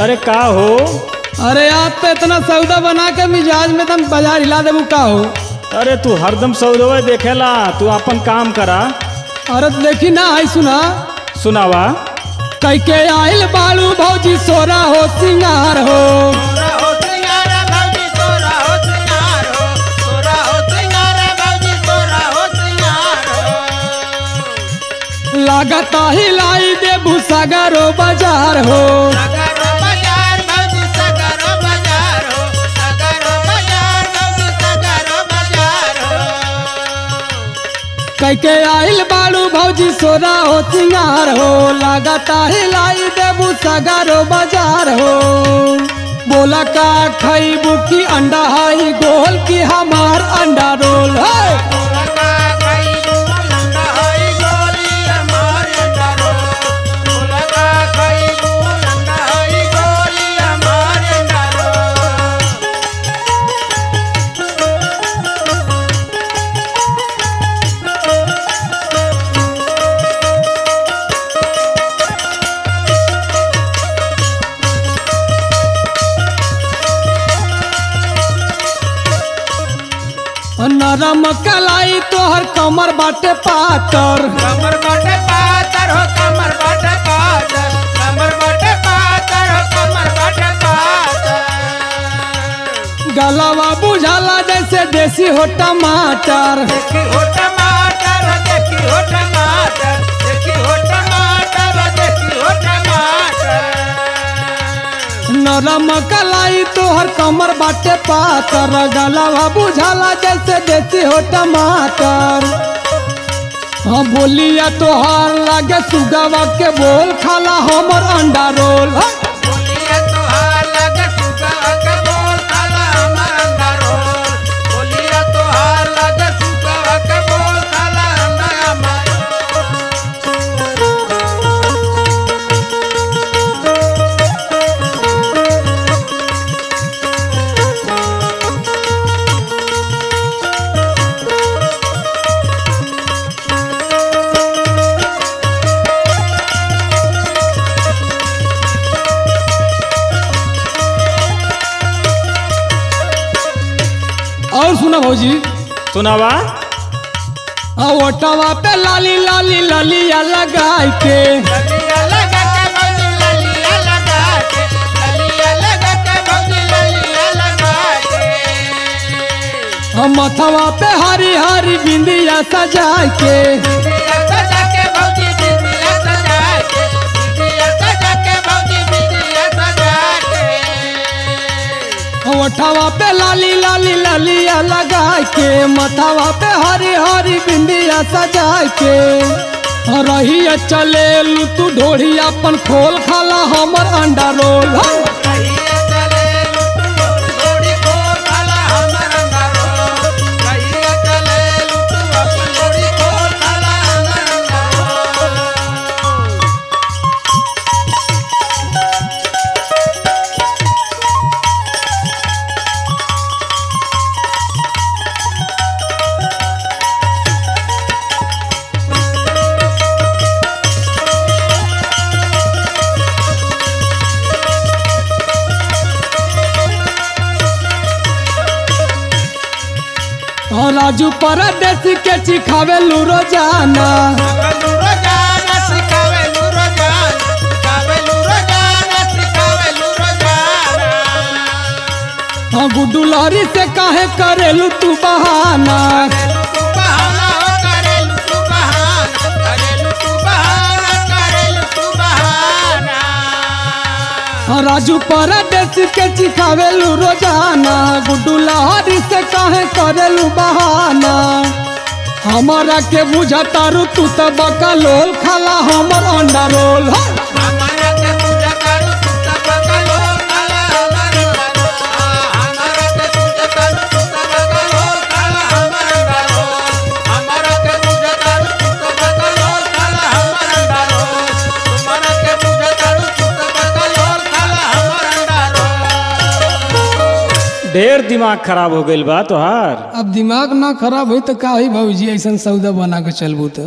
अरे का हो? अरे आज तो इतना सौदा बना के मिजाज में तुम बाजार हिला देबू का हो। अरे तू हरदम सौदवा देखेला, तू अपन काम करा। अरे तो देखी ना है सुना सुनावा। कई के आइल बालू भौजी सोरा हो सिंगार हो, लागता हिलाई देबू सगरो बाजार हो। कई के आइल बालू भौजी सोरा हो सिंगार हो, लागता हिलाई देबू सगरो बाजार हो। बोला का खैबू की अंडा हाई गोल की हमार अंडा रोल है। नरम कलाई तोहर कमर बाटे पातर, कमर बाटे पातर हो, कमर बाटे पातर, कमर बाटे पातर हो, कमर बाटे पातर। गलावा बुझाला जैसे देसी हो टमाटर, देखी हो टमाटर, देखी हो टमाटर, देखी हो टमाटर, देखी हो टमाटर। नरम कलाई तोहर कमर बाटे पातर, गलावा बुझाला जैसे देसी हो टमाटर। हाँ बोलिया तोहार लागे सुगवा के बोल, खाला हमर अंडा रोल। बोलिया तोहार लगे सुगवा के बोल, खाला हमर अंडा रोल। बोलिया तोहार लगे सुगवा के बोल, खाला हमर और सुना भौजी सुनावा। ओटवा पे लाली लाली ललिया लगाई के, ललिया लगा के भौजी ललिया लगा के, ललिया लगा के भौजी ललिया लगा के। मथवा पे हरी हरी बिंदिया सजाई के, बिंदिया सजा के भौजी बिंदिया सजा के, बिंदिया सजा के भौजी बिंदिया सजा के। ओठवा पे लाली लाली ललिया लगाई के, मथवा पे हरी हरी बिंदिया सजाई के। रही चले लू तू ढोड़ी अपन खोल, खाला हमर अंडा रोल। कहिया चले लुटू थोड़ी खोल, खाला हमर अंडा रोल। कहिया चले लुटू अपन थोड़ी खोल, खाला हमर अंडा रोल। राजू परदेसी के चिखावे लू रोजाना, सिखावेलू रोजाना, सिखावेलू रोजाना, सिखावेलू रोजाना, सिखावेलू रोजाना। गुड्डू लहरी से काहे करेलू तू बहाना। करेलू तू बहाना हो, करेलू तू बहाना, करेलू तू बहाना, करेलू तू बहाना। राजू परदेसी के चिखावेलू रोजाना, गुड्डू लहरी से काहे करेलू बहाना। हमारा के बुझता रू तू तो बकलोल, खाला हमर अंडा रोल। हमारा के पूजा करू तू सब कलो, खाला हमर अंडा रोल। हमारा के पूजा करू तू सब कलो, खाला हमर अंडा रोल। हमारा के पूजा करू तू सब कलो, खाला हमर अंडा रोल। हमारा के पूजा करू तू सब कलो, खाला हमर अंडा रोल। ढेर दिमाग खराब हो गइल बा तोहार। अब दिमाग ना खराब हुई तो का हुई भौजी, ऐसा सौदा बना के चलबू तो।